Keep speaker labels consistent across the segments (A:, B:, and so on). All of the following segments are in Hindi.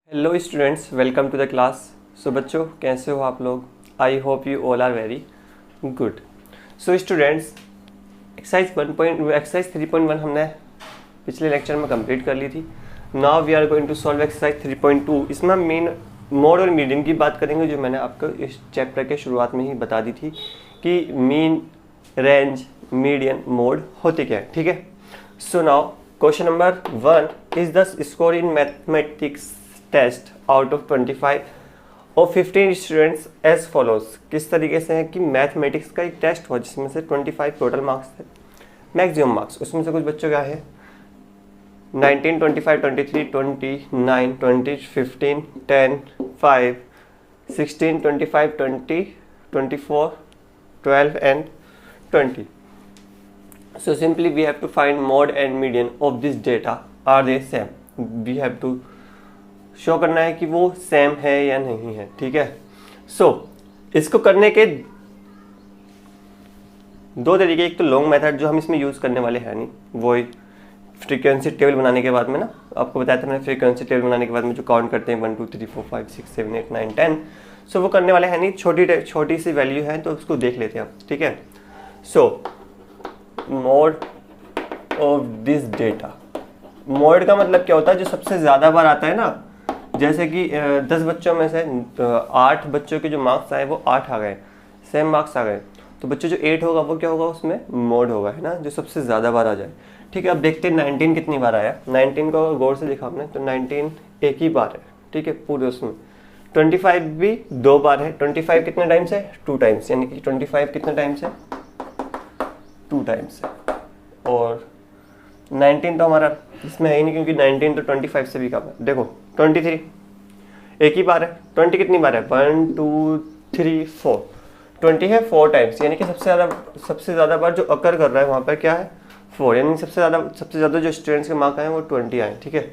A: Hello students, welcome to the class. So बच्चों, कैसे हो आप लोग? I hope you all are very good. So students, exercise 3.1 हमने पिछले लेक्चर में कंप्लीट कर ली थी। Now we are going to solve exercise 3.2। इसमें हम मेन मोड और मीडियन की बात करेंगे, जो मैंने आपको इस चैप्टर के शुरुआत में ही बता दी थी कि मीन, रेंज, मीडियन, मोड होते क्या है। ठीक है। So now question number 1 is the score in mathematics test out of 25 और 15 स्टूडेंट्स एज फॉलोज। किस तरीके से है कि मैथमेटिक्स का एक टेस्ट हुआ जिसमें से 25 टोटल मार्क्स थे, मैक्सिमम मार्क्स। उसमें से कुछ बच्चों क्या है 19, 25, 23, 29, 20, 15, 10, 5, 16, 25, 20, 24, 12 and 20. So simply we have to find mode and median of this data. Are they same? We have to show करना है कि वो सेम है या नहीं है। ठीक है। सो इसको करने के दो तरीके, एक तो लॉन्ग मेथड जो हम इसमें यूज़ करने वाले हैं नहीं, वो फ्रीक्वेंसी टेबल बनाने के बाद में ना, आपको बताया था मैंने, फ्रीक्वेंसी टेबल बनाने के बाद में जो काउंट करते हैं 1 2 3 4 5 6 7 8 9 10। सो वो करने वाले हैं नहीं, छोटी सी वैल्यू है तो उसको देख लेते हैं आप। ठीक है। सो mode of this data, mode का मतलब क्या होता है? जो सबसे ज़्यादा बार आता है ना, जैसे कि 10 बच्चों में से 8 बच्चों के जो मार्क्स आए वो 8 आ गए, सेम मार्क्स आ गए, तो बच्चों जो 8 होगा वो क्या होगा? उसमें मोड होगा, है ना, जो सबसे ज़्यादा बार आ जाए। ठीक है। अब देखते हैं 19 कितनी बार आया। 19 को गौर से देखा आपने तो 19 एक ही बार है। ठीक है, पूरे उसमें। 25 भी 2 बार है। 25 कितने टाइम्स है? 2 टाइम्स, यानी कि 25 कितने टाइम्स है? 2 टाइम्स है। और 19 तो हमारा इसमें है ही नहीं, क्योंकि 19 तो 25 से भी कम है। देखो 23 एक ही बार है। 20 कितनी बार है? 1 2 3 4। 20 है 4 टाइम्स, यानी कि सबसे ज़्यादा बार जो अकर कर रहा है वहाँ पर क्या है? 4, यानी सबसे ज़्यादा जो स्टूडेंट्स के मार्क आए वो 20 आए। ठीक है।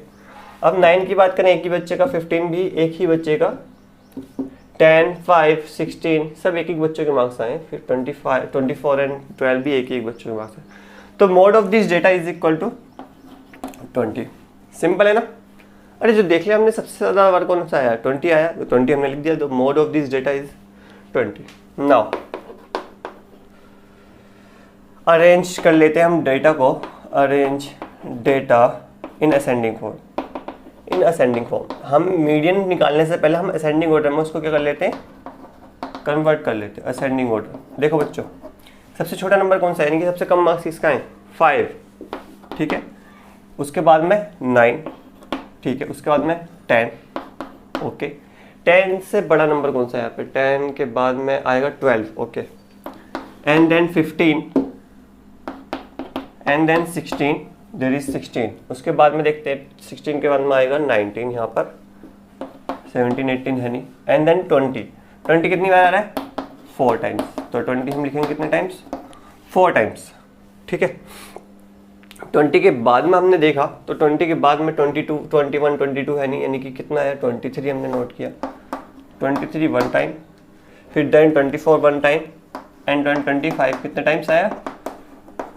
A: अब 9 की बात करें, एक ही बच्चे का। 15 भी एक ही बच्चे का। 10 5 16 सब एक बच्चों के मार्क्स आए। फिर 25 24 एंड 12 भी एक बच्चों के मार्क्स आए। तो mode of this data is equal to 20। Simple है ना? अरे जो देख लिया हमने, सबसे ज़्यादा बार कौन सा आया? 20 आया, तो 20 हमने लिख दिया। तो mode of this data is 20। Now arrange कर लेते हैं हम डेटा को। Arrange data in ascending form. In ascending form हम मीडियन निकालने से पहले हम असेंडिंग ऑर्डर में उसको क्या कर लेते हैं? कन्वर्ट कर लेते हैं असेंडिंग ऑर्डर। देखो बच्चों, सबसे छोटा नंबर कौन सा है? यानी कि सबसे कम मार्क्स किसका है? 5। ठीक है। उसके बाद में 9। ठीक है। उसके बाद में 10। ओके। 10 से बड़ा नंबर कौन सा है यहाँ पे? 10 के बाद में आएगा 12। Okay. And then 15 and then 16। There is 16। उसके बाद में देखते हैं 16 के बाद में आएगा 19। यहाँ पर 17 18 है नहीं। And then 20। 20 कितनी बार आ रहा है? 4 टाइम्स। तो 20 हम लिखेंगे कितने टाइम्स? 4 टाइम्स। ठीक है। 20 के बाद में हमने देखा तो 20 के बाद में 22 21 22 है नहीं, यानी कि कितना है? 23 हमने नोट किया। 23 1 टाइम, फिर देन 24 1 टाइम, एंड देन 25 कितने टाइम्स आया?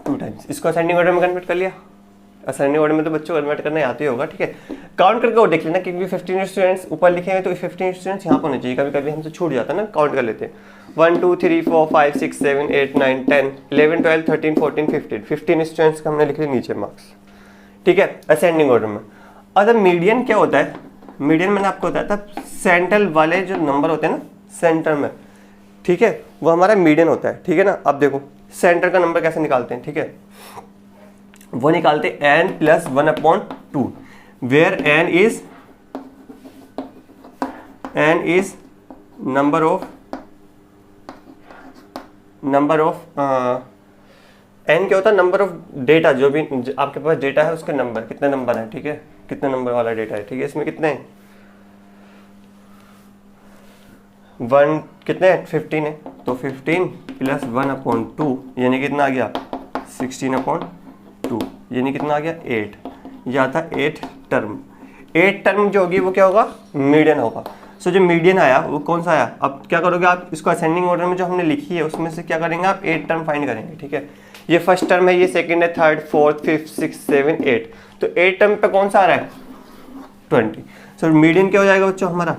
A: 2 टाइम्स। इसको असेंडिंग ऑर्डर में कन्वर्ट कर लिया। असेंडिंग ऑर्डर में तो बच्चों कन्वर्ट करना आते ही होगा। ठीक है। काउंट करके वो देख लेना, क्योंकि 15 स्टूडेंट्स ऊपर लिखे हैं तो 15 स्टूडेंट्स यहाँ पर होने चाहिए। कभी कभी हमसे छूट जाता है ना, काउंट कर लेते हैं। 1 2 3 4 5 6 7 8 9 10 11 12 13 14 15 15 स्टूडेंट्स का हमने लिख लिया नीचे मार्क्स। ठीक है, असेंडिंग ऑर्डर में। अब मीडियन क्या होता है? मीडियन मैंने आपको बताया था, सेंट्रल वाले जो नंबर होते हैं ना, सेंटर में, ठीक है, वो हमारा मीडियन होता है। ठीक है ना। अब देखो सेंटर का नंबर कैसे निकालते हैं? ठीक है, वो निकालते n + 1/2, where n is number of n क्या होता है? Number of data. जो भी आपके पास डेटा है उसके नंबर, कितने नंबर है? ठीक है, कितने नंबर वाला डेटा है? ठीक है। इसमें कितने हैं? 1 कितने हैं? 15 है। तो 15 + 1/2 यानी कितना आ गया? 16/2, यानी कितना आ गया? 8। यह आता 8 टर्म। 8 टर्म जो होगी वो क्या होगा? मीडियन होगा। सो जो मीडियन आया वो कौन सा आया? अब क्या करोगे आप? इसको असेंडिंग ऑर्डर में जो हमने लिखी है उसमें से क्या करेंगे आप? 8 टर्म फाइंड करेंगे। ठीक है। ये फर्स्ट टर्म है, ये सेकंड है, third 4th 5th 6th 7th 8। तो 8 टर्म पे कौन सा आ रहा है? 20। सो मीडियन क्या हो जाएगा बच्चों हमारा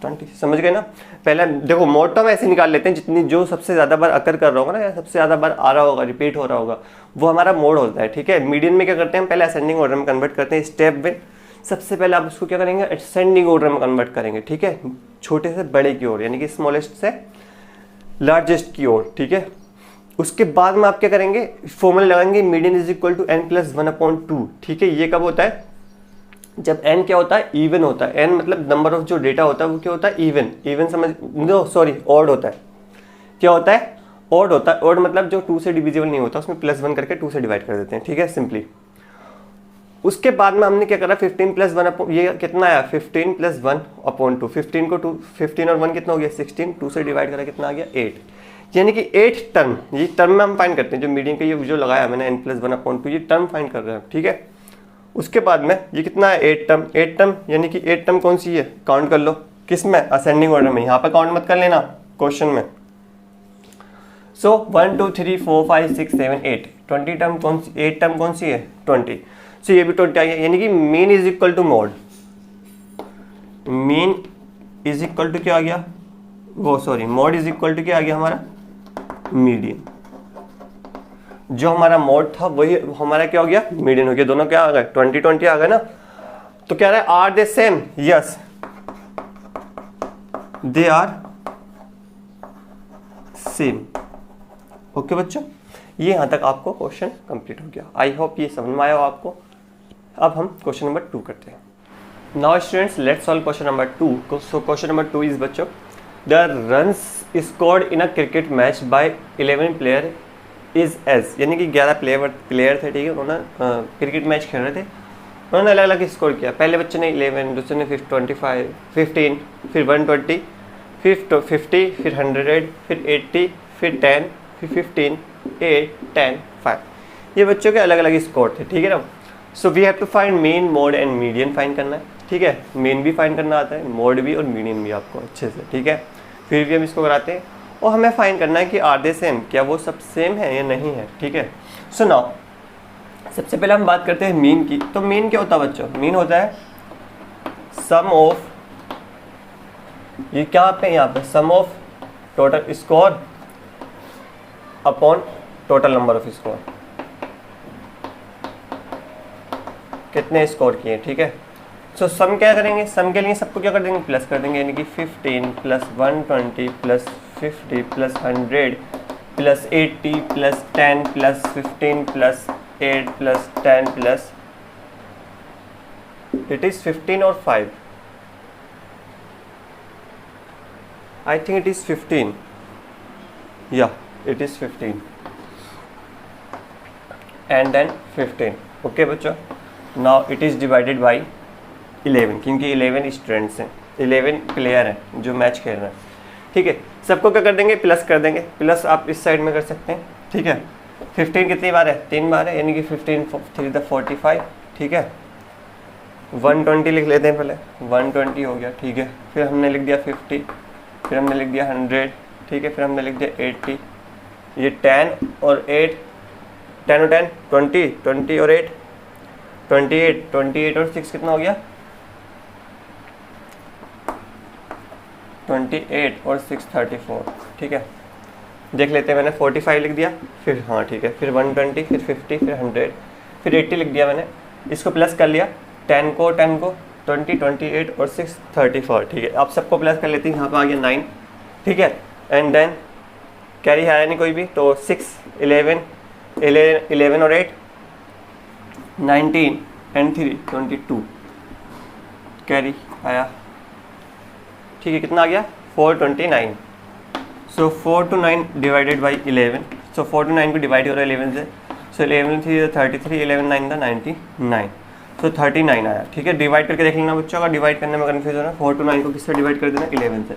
A: 20, समझ गए ना। पहले देखो मोड तो हम ऐसे निकाल लेते हैं, जितनी जो सबसे ज़्यादा बार अकर कर रहा होगा ना, या सबसे ज़्यादा बार आ रहा होगा, रिपीट हो रहा होगा, वो हमारा मोड होता है, ठीक है। मीडियन में क्या करते हैं, हम पहले असेंडिंग ऑर्डर में कन्वर्ट करते हैं स्टेप में। सबसे पहले आप उसको क्या करेंगे, असेंडिंग ऑर्डर में कन्वर्ट करेंगे, ठीक है, छोटे से बड़े की ओर, यानी कि स्मॉलेस्ट से लार्जेस्ट की ओर, ठीक है। उसके बाद में आप क्या करेंगे, फॉर्मूला लगाएंगे median is equal to n plus 1/2, ठीक है। ये कब होता है, जब n क्या होता है, इवन होता है। n मतलब नंबर ऑफ जो डेटा होता है वो क्या होता है, इवन समझ नो सॉरी ऑड होता है। क्या होता है, ऑड होता है। ऑड मतलब जो 2 से डिविजिबल नहीं होता, उसमें +1 करके 2 से डिवाइड कर देते हैं, ठीक है, सिंपली। उसके बाद में हमने क्या करा, 15 प्लस 1 ये कितना आया, 15 प्लस 1/2, 15 को 2, 15 और 1 कितना हो गया 16, 2 से डिवाइड करा कितना आ गया 8, यानी कि 8 टर्म। ये टर्म में हम फाइंड करते हैं, जो मीडियन का ये जो लगाया मैंने n प्लस 1/2, ये टर्म फाइंड कर रहे हैं, ठीक है। उसके बाद में ये कितना है 8 टर्म, 8 टर्म यानी कि 8 टर्म कौन सी है, काउंट कर लो, किस में, असेंडिंग ऑर्डर में। यहाँ पर काउंट मत कर लेना क्वेश्चन में। सो 1 2 3 4 5 6 7 8 20 टर्म कौन सी, 8 टर्म कौन सी है 20। सो ये भी 20 आ गया, यानी कि mean is equal to mode. Mean is equal to क्या आ गया, वो sorry mode is equal to क्या आ गया हमारा मीडियन। जो हमारा मोड था वही हमारा क्या हो गया, मीडियन हो गया। दोनों क्या आ गए 20 20 आ गए ना। तो क्या रहा है, are they same, yes they are same. Okay बच्चों, ये यहां तक आपको क्वेश्चन कंप्लीट हो गया। आई होप ये समझ में आया हो आपको। अब हम क्वेश्चन नंबर 2 करते हैं। Now students let's solve question number 2। So question number 2 is बच्चों, the runs scored in a cricket match by 11 player is as, यानी कि 11 प्लेयर थे, ठीक है। उन्होंने क्रिकेट मैच खेल रहे थे, उन्होंने अलग अलग स्कोर किया। पहले बच्चे ने 11, दूसरे ने 25, 15, फिर 120, फिर 50, फिर 100, फिर 80, फिर 10, फिर 15, 8, 10, 5। ये बच्चों के अलग अलग स्कोर थे, ठीक है ना। So we have to find mean, mode and median find करना है, ठीक है। मेन भी फाइंड करना आता है, मोड भी और मीडियन भी आपको अच्छे से, ठीक है। फिर भी हम इसको कराते हैं और हमें फाइंड करना है कि आर दे सेम, क्या वो सब सेम है या नहीं है, ठीक है। सो नाउ सबसे पहले हम बात करते हैं मीन की। तो मीन क्या होता है बच्चों, मीन होता है सम ऑफ, ये क्या पे यहाँ पे, sum of total score upon total number of score, कितने स्कोर किए, ठीक है। सो सम क्या करेंगे, सम के लिए सबको क्या कर देंगे, प्लस कर देंगे, यानी कि 15 plus 120 plus 50 plus 100 plus 80 plus 10 plus 15 plus 8 plus 10 plus it is 15 और 5, आई थिंक इट इज 15, या it is 15 and then 15। Okay बच्चों, now it is divided by 11, क्योंकि 11 स्टूडेंट्स हैं, 11 प्लेयर हैं जो मैच खेल रहे हैं, ठीक है। सबको क्या कर देंगे, प्लस कर देंगे। प्लस आप इस साइड में कर सकते हैं, ठीक है। 15 कितनी बार है, 3 बार है, यानी कि 15 3 45, ठीक है। 120 लिख लेते हैं पहले, 120 हो गया, ठीक है। फिर हमने लिख दिया 50, फिर हमने लिख दिया 100, ठीक है। फिर हमने लिख दिया 80, ये 10 और 8, 10 और 10 20, 20 और 8 28, 28 और 6 कितना हो गया 28 और 6 34, ठीक है। देख लेते हैं, मैंने 45 लिख दिया, फिर हाँ ठीक है, फिर 120, फिर 50, फिर 100, फिर 80 लिख दिया मैंने। इसको प्लस कर लिया, 10 को 20, 28 और 6 34, ठीक है। आप सबको प्लस कर लेते हैं, यहाँ पर आ गया 9, ठीक है। एंड देन कैरी आया नहीं कोई भी, तो 6 11 और 8 19 एंड 3 22 कैरी आया, ठीक है। कितना आ गया 429। सो 4 to 9 divided by 11, so 4 to 9 को डिवाइड हो रहा है 11 से। सो 11 3 33, 11 9 था 99, सो 39 आया, ठीक है। डिवाइड करके देख लेना बच्चों, अगर डिवाइड करने में कन्फ्यूज हो ना, 4 to 9 को किससे डिवाइड कर देना, 11 से।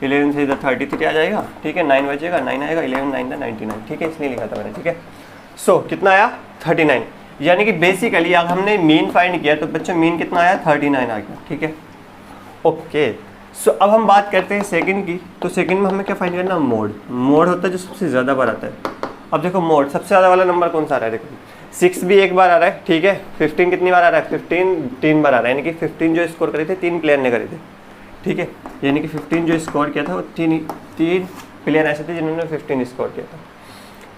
A: 11 से इधर 33 आ जाएगा, ठीक है। 9 बचेगा, 9 आएगा, 11 9 था 99, ठीक है, इसलिए लिखा था मैंने, ठीक है। सो कितना आया 39, यानी कि बेसिकली अगर हमने मीन फाइंड किया तो बच्चों मीन कितना आया 39 आ गया, ठीक है। ओके, सो अब हम बात करते हैं सेकंड की। तो सेकंड में हमें क्या फाइंड करना, मोड। मोड होता है जो सबसे ज़्यादा बार आता है। अब देखो मोड सबसे ज़्यादा वाला नंबर कौन सा आ रहा है, देखो 6 भी एक बार आ रहा है, ठीक है। 15 कितनी बार आ रहा है, 15 3 बार आ रहा है, यानी कि 15 जो स्कोर करे थे 3 प्लेयर ने करे थे, ठीक है। यानी कि 15 जो स्कोर किया था वो तीन प्लेयर ऐसे थे जिन्होंने 15 स्कोर किया था,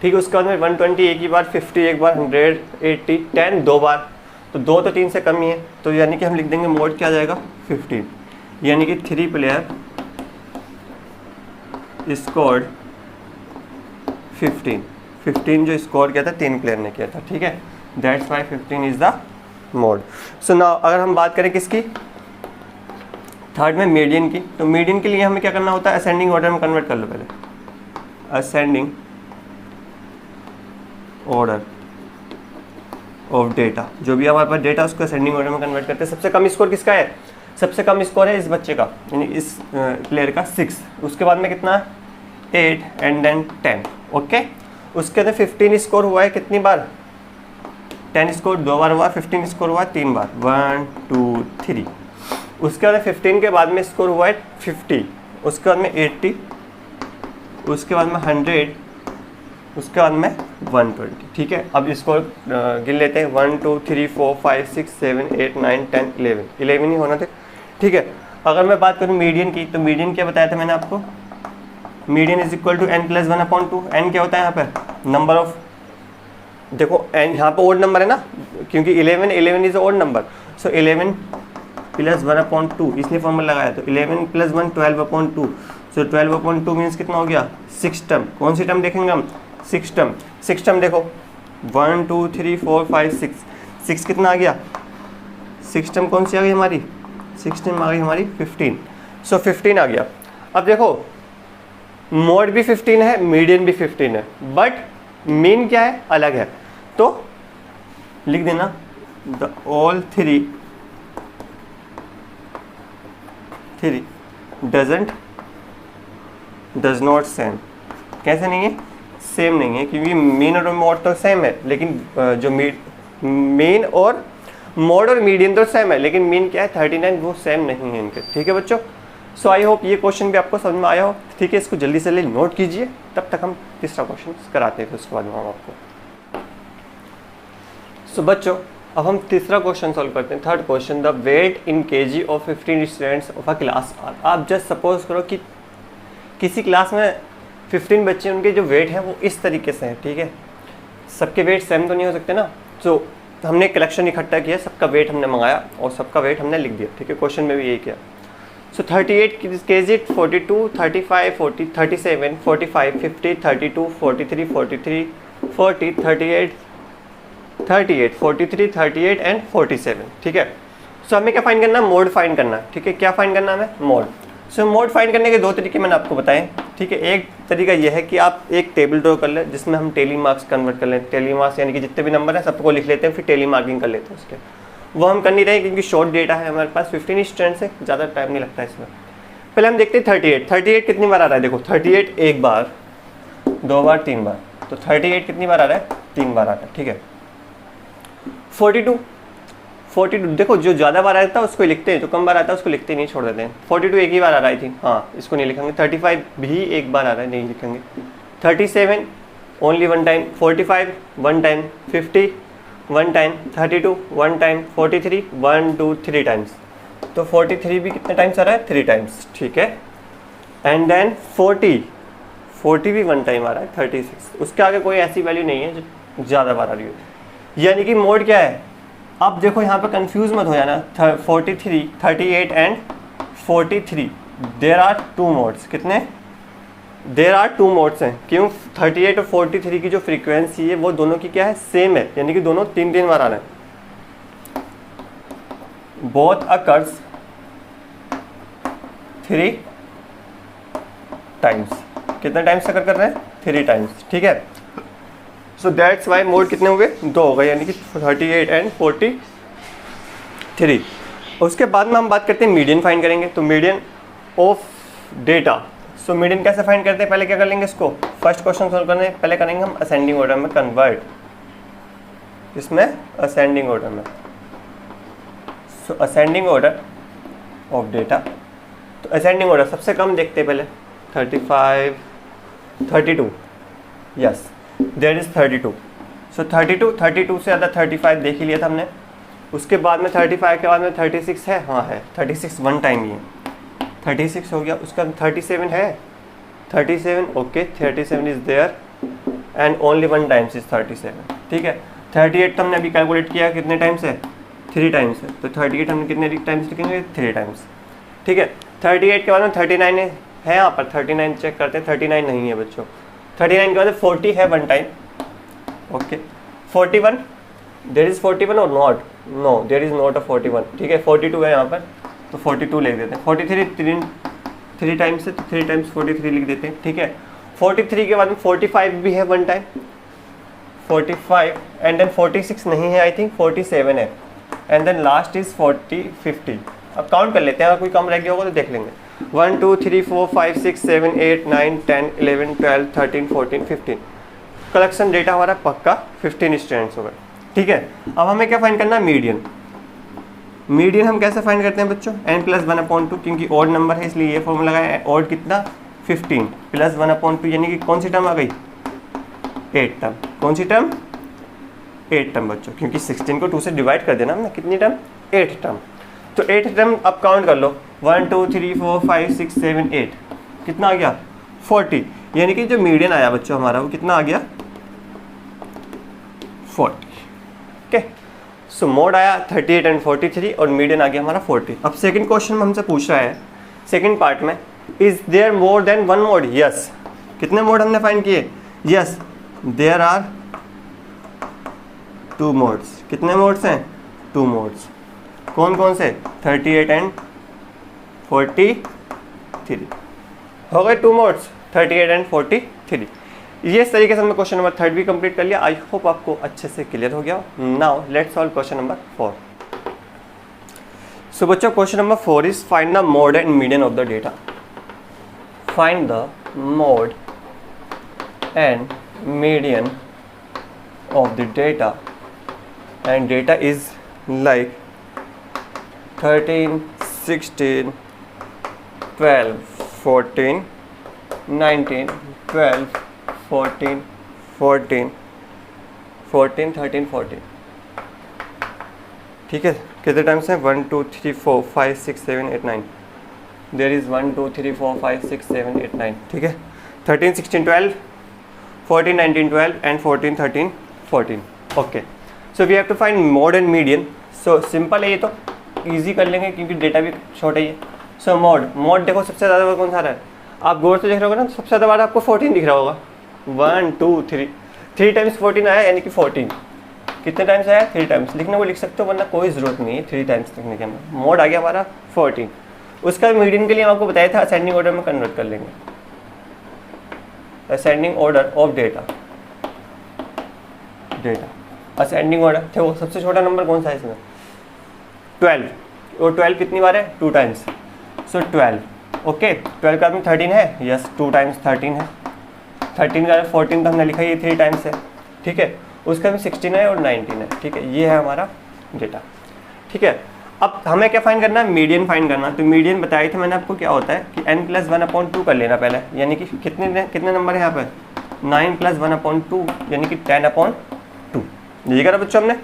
A: ठीक है। उसके बाद में 120 एक ही बार, 50 एक बार, 100 80 10 दो बार, तो 2 तो 3 से कम ही है, तो यानी कि हम लिख देंगे मोड क्या आ जाएगा 15, यानी कि 3 प्लेयर स्कोर्ड 15 जो स्कोर किया था 3 प्लेयर ने किया था, ठीक है। That's why 15 is the mode. So now अगर हम बात करें किसकी, थर्ड में मीडियन की, तो मीडियन के लिए हमें क्या करना होता है, असेंडिंग ऑर्डर में कन्वर्ट कर लो पहले, असेंडिंग ऑर्डर ऑफ डेटा, जो भी हमारे पास डेटा उसको असेंडिंग ऑर्डर में कन्वर्ट करते हैं। सबसे कम स्कोर किसका है, सबसे कम स्कोर है इस बच्चे का, यानी इस प्लेयर का 6, उसके बाद में कितना 8 एंड देन 10, ओके। उसके अंदर 15 स्कोर हुआ है कितनी बार, 10 स्कोर 2 बार हुआ, 15 स्कोर हुआ 3 बार, 1 2 3। उसके बाद 15 के बाद में स्कोर हुआ है 50, उसके बाद में 80, उसके बाद में 100, उसके बाद में 120, ठीक है। अब इसको गिन लेते हैं, 1 2 3 4 5 6 7 8 9 10 11 ही होना थे, ठीक है। अगर मैं बात करूँ मीडियन की, तो मीडियन क्या बताया था मैंने आपको, median is equal to n plus 1/2। n क्या होता है यहाँ पे, नंबर ऑफ, देखो n यहाँ पे ओड नंबर है ना, क्योंकि 11 is odd number, so 11 plus 1/2 इसलिए फॉर्मूला लगाया, तो 11 प्लस 1 12/2, सो 12/2 मीन्स कितना हो गया 6 टर्म। कौन सी टर्म देखेंगे हम, 6 टर्म। 6 टर्म देखो 1 2 3 4 5 6 कितना आ गया, 6 टर्म कौन सी आ गई हमारी, 6 टर्म आ गई हमारी 15, सो 15 आ गया। अब देखो मोड भी 15 है, मीडियन भी 15 है, बट मीन क्या है, अलग है, तो लिख देना the all three does not same. कैसे नहीं है, सेम नहीं है, क्योंकि मीन और मोड तो सेम है, लेकिन जो मीन और मोड और मीडियन तो सेम है, लेकिन मीन क्या है 39, वो सेम नहीं है इनके, ठीक है बच्चों। सो आई होप ये क्वेश्चन भी आपको समझ में आया हो, ठीक है। इसको जल्दी से नोट कीजिए, तब तक हम तीसरा क्वेश्चन कराते हैं, फिर उसके बाद में हम आपको। सो बच्चों अब हम तीसरा क्वेश्चन सॉल्व करते हैं, third question, the weight in kg of 15 students of a class are. आप जस्ट सपोज करो कि किसी क्लास में 15 बच्चे, उनके जो वेट है वो इस तरीके से हैं, ठीक है। सबके वेट सेम तो नहीं हो सकते ना, तो हमने कलेक्शन इकट्ठा किया, सबका वेट हमने मंगाया और सबका वेट हमने लिख दिया, ठीक है। क्वेश्चन में भी यही किया। सो 38 kg, 42 35 40 37 45 50 32 43 43 40 38 43 38 एंड 47, ठीक है। सो हमें क्या फाइंड करना है, मोड फाइंड करना है, ठीक है। क्या फाइंड करना है हमें, मोड। सो मोड फाइंड करने के 2 तरीके मैंने आपको बताए, ठीक है। एक तरीका यह है कि आप एक टेबल ड्रॉ कर लें जिसमें हम टेली मार्क्स कन्वर्ट कर लें, टेली मार्क्स यानी कि जितने भी नंबर हैं सबको लिख लेते हैं, फिर टेली मार्किंग कर लेते हैं उसके। वो हम कर नहीं रहे क्योंकि शॉर्ट डेटा है हमारे पास, 15 स्टूडेंट्स है, ज़्यादा टाइम नहीं लगता इसमें। पहले हम देखते हैं 38 कितनी बार आ रहा है, देखो 38 एक बार 2 बार 3 बार, तो 38 कितनी बार आ रहा है, 3 बार आ रहा है, ठीक है। 42 देखो जो ज़्यादा बार आता है उसको लिखते हैं, जो कम बार आता है उसको लिखते नहीं, छोड़ देते हैं। 42 एक ही बार आ रहा है, हाँ इसको नहीं लिखेंगे। 35 भी एक बार आ रहा है, नहीं लिखेंगे। 37 only 1 time, 45 1 time, 50 1 time, 32 1 time, 43 1 2 3 times, तो 43 भी कितने टाइम्स आ रहा है, 3 टाइम्स, ठीक है। एंड देन 40 भी 1 टाइम आ रहा है, 36, उसके आगे कोई ऐसी वैल्यू नहीं है जो ज़्यादा बार आ रही है। यानी कि मोड क्या है, अब देखो यहाँ पे कंफ्यूज मत हो जाना, 43 38 एंड 43 देयर आर 2 मोड्स, कितने, देयर आर 2 मोड्स हैं। क्यों, 38 और 43 की जो फ्रीक्वेंसी है वो दोनों की क्या है, सेम है, यानी कि दोनों 3 बार आ रहे हैं। बोथ अकर्स 3 टाइम्स, कितने टाइम्स अकर कर रहे हैं, 3 टाइम्स, ठीक है। सो दैट्स वाई मोड कितने हो गए, 2 हो गए, यानी कि 38 एंड 43। उसके बाद में हम बात करते हैं मीडियन फाइंड करेंगे, तो median of data. So median कैसे फाइंड करते हैं, पहले क्या कर लेंगे, इसको फर्स्ट क्वेश्चन सॉल्व करने पहले करेंगे हम असेंडिंग ऑर्डर में कन्वर्ट, इसमें असेंडिंग ऑर्डर में। सो असेंडिंग ऑर्डर ऑफ डेटा, तो असेंडिंग ऑर्डर सबसे कम देखते हैं पहले, 35 32, यस देयर इज 32, सो 32 से ज़्यादा 35 देख ही लिया था हमने। उसके बाद में 35 के बाद में 36 है, हाँ है 36 वन टाइम ही है, 36 हो गया। उसका 37 है, 37 okay, 37 is there and only one times is 37, ठीक है। 38 तो हमने अभी कैलकुलेट किया कितने टाइम्स है, 3 टाइम्स है, तो 38 हमने कितने टाइम्स लिखेंगे, 3 टाइम्स, ठीक है। 38 के बाद में 39 है यहाँ पर, 39 चेक करते हैं, 39 नहीं है बच्चों। 39 के बाद 40 है one time, okay. 41 there is 41 और not, no there is not a 41, ठीक है। 42 है यहाँ पर, तो 42 लिख देते हैं। 43 3 टाइम्स है, तो 3 टाइम्स 43 लिख देते हैं, ठीक है। 43 के बाद में 45 भी है वन टाइम, 45 एंड देन 46 नहीं है, आई थिंक 47 है, एंड देन लास्ट इज 50। अब काउंट कर लेते हैं, अगर कोई कम रह गया होगा तो देख लेंगे। 1 2 3 4 5 6 7 8 9 10 11 12 13 14 15 कलेक्शन डेटा हमारा पक्का 15 स्टूडेंट्स होगा, ठीक है। अब हमें क्या फाइंड करना है, मीडियन। मीडियन हम कैसे फाइंड करते हैं बच्चों, n+1/2, क्योंकि ऑड नंबर है इसलिए ये फॉर्मूला है। ऑड कितना, 15 + 1/2, यानी कि कौन सी टर्म आ गई, 8 टर्म। कौन सी टर्म, 8 टर्म बच्चों, क्योंकि 16 को 2 से डिवाइड कर देना हमने, कितनी टर्म, 8 टर्म। तो 8 टर्म अब काउंट कर लो, 1 2 3 4 5 6 7 8, कितना आ गया, 40, यानी कि जो मीडियन आया बच्चों हमारा वो कितना आ गया, 40, ओके। सो मोड आया 38 एंड 43 और मीडियन आ गया हमारा 40। अब सेकंड क्वेश्चन में हमसे पूछ रहा है, सेकंड पार्ट में, is there more than one mode, yes. कितने मोड हमने फाइंड किए, यस देयर आर 2 मोड्स। कितने मोड्स हैं, 2 मोड्स। कौन कौन से, 38 एंड 43 हो गए 2 मोड्स, 38 एंड 43। ये इस तरीके से हमने क्वेश्चन नंबर 3 भी कंप्लीट कर लिया। आई होप आपको अच्छे से क्लियर हो गया। Now let's solve question number 4। सो बच्चों question number 4 is find the mode and median of the data. Find the mode and median of the data, and data is like 13 16 12 14 19 12 14 14 14 13 14, ठीक है। कितने टाइम्स हैं, 1 2 3 4 5 6 7 8 9, देयर इज 1 2 3 4 5 6 7 8 9, ठीक है। 13 16 12 14 19 12 and 14 13 14, okay. So we have to find mode and median. So simple है, ये तो इजी कर लेंगे क्योंकि डेटा भी छोटा ही है। सो मोड देखो सबसे ज़्यादा कौन सा रहा है, आप गौर से देख रहे होगे ना, सबसे ज़्यादा बार आपको 14 दिख रहा होगा, 1 2 3 टाइम्स 14 आया, यानी कि 14 कितने टाइम्स आया, 3 टाइम्स। लिखने को लिख सकते हो, वरना कोई ज़रूरत नहीं है 3 टाइम्स लिखने के अंदर। मोड आ गया हमारा 14। उसका मीडियन के लिए हम आपको बताया था असेंडिंग ऑर्डर में कन्वर्ट कर लेंगे, ascending order of data ascending order थे। वो सबसे छोटा नंबर कौन सा है इसमें, 12, और 12 कितनी बार है, 2 टाइम्स। सो 12, ओके। 12 का में 13 है, यस 2 टाइम्स 13 है। 13 का 14 तो हमने लिखा ये 3 टाइम्स है, ठीक है। उसका में 16 है और 19 है, ठीक है। ये है हमारा डेटा, ठीक है। अब हमें क्या फाइंड करना है, मीडियन फाइंड करना। तो मीडियन बताई थी मैंने आपको क्या होता है कि n+1/2 कर लेना पहले, यानी कि कितने नंबर है यहाँ पर, 9 + 1/2 यानी कि 10/2। ये करा बच्चों हमने,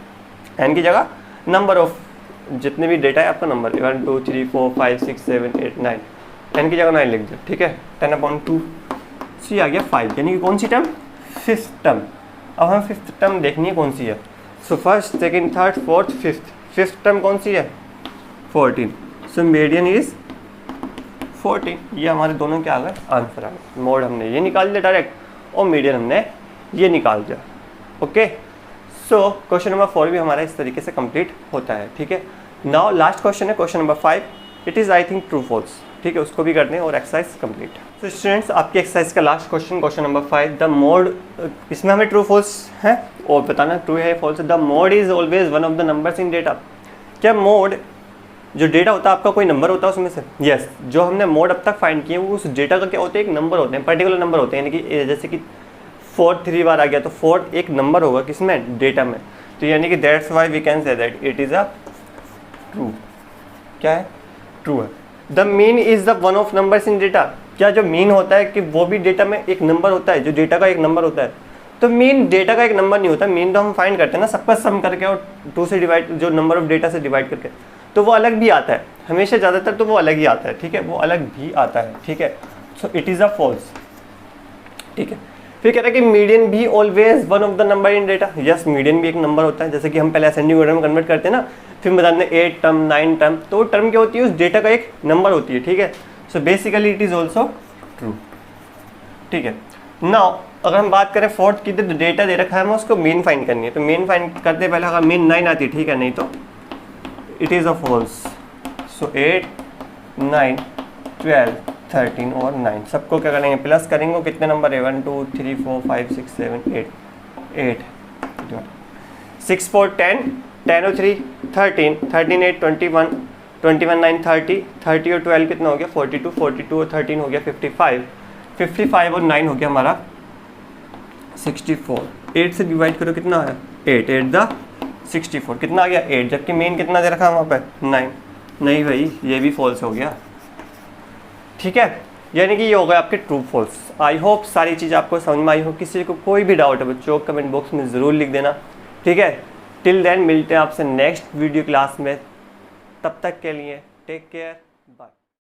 A: n की जगह नंबर ऑफ जितने भी डेटा है आपका नंबर, 1 2 3 4 5 6 7 8 9, n की जगह 9 लिख दो, ठीक है। 10/2, सी आ गया 5, यानी कि कौन सी टर्म, 5th टर्म। अब हमें 5th टर्म देखनी है कौन सी है। So first second third fourth 5th term कौन सी है, 14। So median is 14। ये हमारे दोनों के आ गए आंसर आ गए। मोड हमने ये निकाल दिया डायरेक्ट और मीडियन हमने ये निकाल दिया, ओके। सो क्वेश्चन नंबर 4 भी हमारा इस तरीके से कंप्लीट होता है, ठीक है। नाउ लास्ट क्वेश्चन है question number 5, it is I think true false, ठीक है। उसको भी करते हैं और एक्सरसाइज कंप्लीट। तो स्टूडेंट्स आपकी एक्सरसाइज का last question number 5, the mode, इसमें हमें ट्रू फॉल्स है और बताना ट्रू है false. The mode is always one of the numbers in data. क्या मोड जो डेटा होता है आपका कोई नंबर होता है उसमें से, यस। जो हमने मोड अब तक फाइंड किए वो उस डेटा का क्या होता है, एक नंबर होते हैं, पर्टिकुलर नंबर होते हैं, यानी कि जैसे कि 4 3 बार आ गया तो 4 एक नंबर होगा किसमें, डेटा में। तो यानी कि that's why we can say that it is a true. क्या है, ट्रू है। The mean is the one of numbers in data. क्या जो मीन होता है कि वो भी डेटा में एक नंबर होता है, जो डेटा का एक नंबर होता है। तो मीन डेटा का एक नंबर नहीं होता, मीन तो हम फाइंड करते हैं ना सबका सम करके और 2 से डिवाइड, जो नंबर ऑफ डेटा से डिवाइड करके, तो वो अलग भी आता है हमेशा, ज़्यादातर तो वो अलग ही आता है, ठीक है, वो अलग भी आता है, ठीक है। So it is a false, ठीक है। फिर कह रहा है कि मीडियन भी always one of the number in data. Yes, median भी एक नंबर होता है, जैसे कि हम पहले असेंडिंग ऑर्डर में कन्वर्ट करते हैं ना, फिर बताते हैं 8 टर्म 9 टर्म, तो वो टर्म क्या होती है, उस डेटा का एक नंबर होती है, ठीक है। So basically it is also true, ठीक है। नाउ अगर हम बात करें फोर्थ की, तो डेटा दे रखा है, हमें उसको मीन फाइंड करनी है, तो मीन फाइंड करते पहले अगर मीन 9 आती है, ठीक है, नहीं तो it is a false. So 8 9 12 13 और 9 सबको क्या करेंगे, प्लस करेंगे, कितने नंबर है, 1 2 3 4 5 6 7 8 6 4 10 10 और 3 13 13 8 21 21 9 30 30 और 12 कितना हो गया, 42 42 और 13 हो गया 55 55 और 9 हो गया हमारा 64। 8 से डिवाइड करो कितना आया, 8 8 द 64, कितना आ गया 8, जबकि मेन कितना दे रखा है वहाँ पे 9। नहीं भाई, ये भी फॉल्स हो गया, ठीक है। यानी कि ये हो गया आपके ट्रू फॉल्स। आई होप सारी चीज़ आपको समझ में आई हो। किसी को कोई भी डाउट है बच्चों, कमेंट बॉक्स में ज़रूर लिख देना, ठीक है। टिल देन मिलते हैं आपसे नेक्स्ट वीडियो क्लास में, तब तक के लिए टेक केयर, बाय।